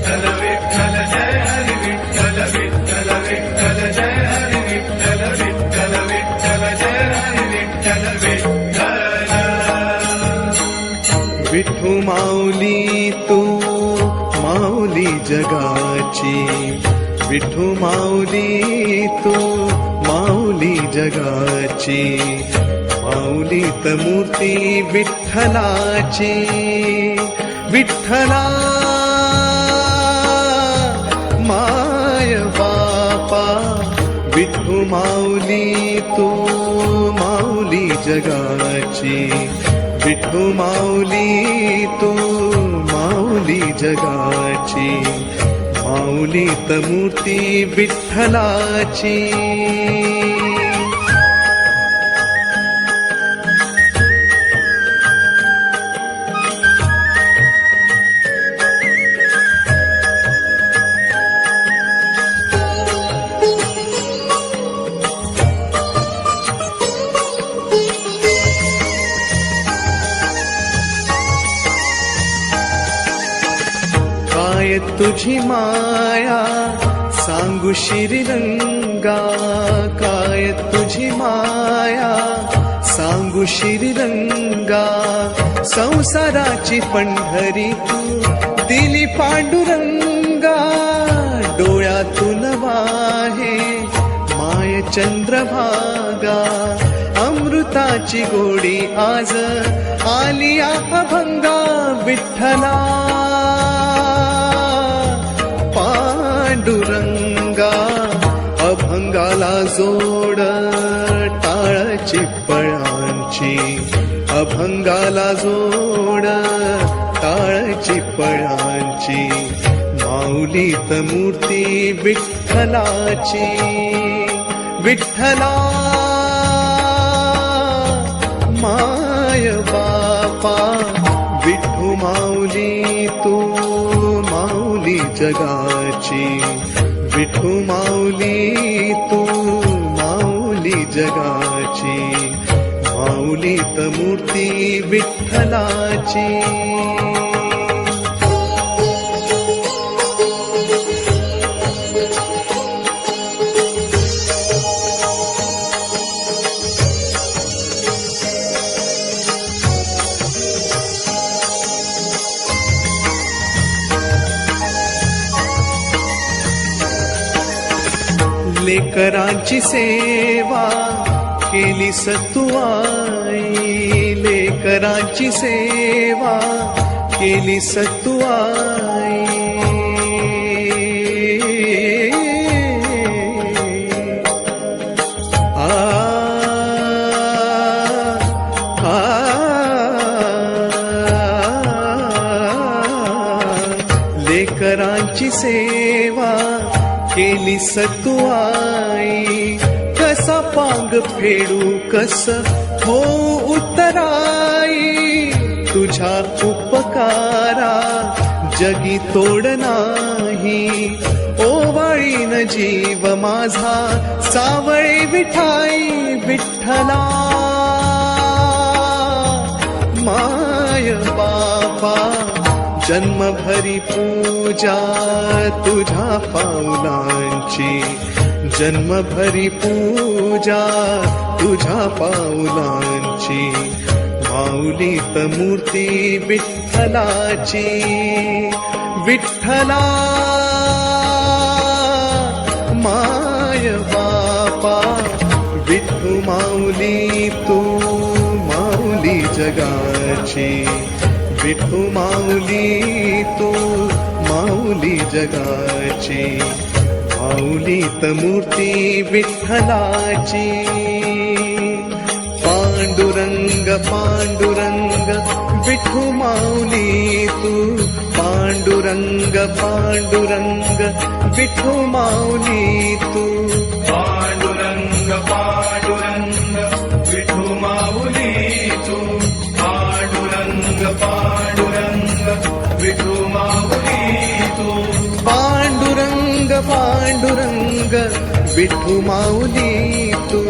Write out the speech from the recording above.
विठ्ठल विठ्ठल जय हरी विठ्ठल विठ्ठल विठ्ठल जय हरी विठ्ठल विठ्ठल विठ्ठल जय हरी विठ्ठल विठ्ठल विठू माऊली तू माऊली जगाची विठू माऊली तू माऊली जगाची माऊलीत मूर्ती विठ्ठलाची विठ्ठला माय बापा विठू माऊली तू माऊली जगाची विठू माऊली तू माऊली जगाची माऊलीत मूर्ती विठ्ठलाची काय तुझी माया सांगू श्रीरंगा काय तुझी माया सांगू श्रीरंगा संसाराची पंढरी तू दिली पांडुरंगा डोळ्यातून वाहे माय चंद्रभागा अमृताची गोडी आज आली अभंगा विठ्ठला पांडुरंगा अभंगाला जोड टाळची पळांची अभंगाला जोड टाळची पळांची माऊलीत मूर्ती विठ्ठलाची विठ्ठला माय बापा विठू माऊली तू माऊली जगाची विठू माऊली तू माऊली जगाची माऊलीत मूर्ती विठ्ठलाची लेकरांची सेवा केली सतुआई लेकरांची सेवा केली सतुआई लेकरांची सेवा केली सतुआई कसा पांग फेडू कस हो उतराई तुझ्या उपकारा जगी तोड नाही ओवाळीन जीव माझा सावळे विठाई विठ्ठला माय बापा जन्मभरी पूजा तुझ्या पाऊलांची जन्मभरी पूजा तुझ्या पाऊलांची माऊलीत मूर्ती विठ्ठलाची विठ्ठला माय बापा विठू माऊली तू माऊली जगाची विठू माऊली तू माऊली जगाची माऊलीत मूर्ती विठ्ठलाची पांडुरंग पांडुरंग विठू माऊली तू पांडुरंग पांडुरंग विठू माऊली तू पांडुरंग पांडुरंग विठू माऊली तू पांडुरंग पांडुरंग विठू माऊली तू पांडुरंग पांडुरंग विठू माऊली तू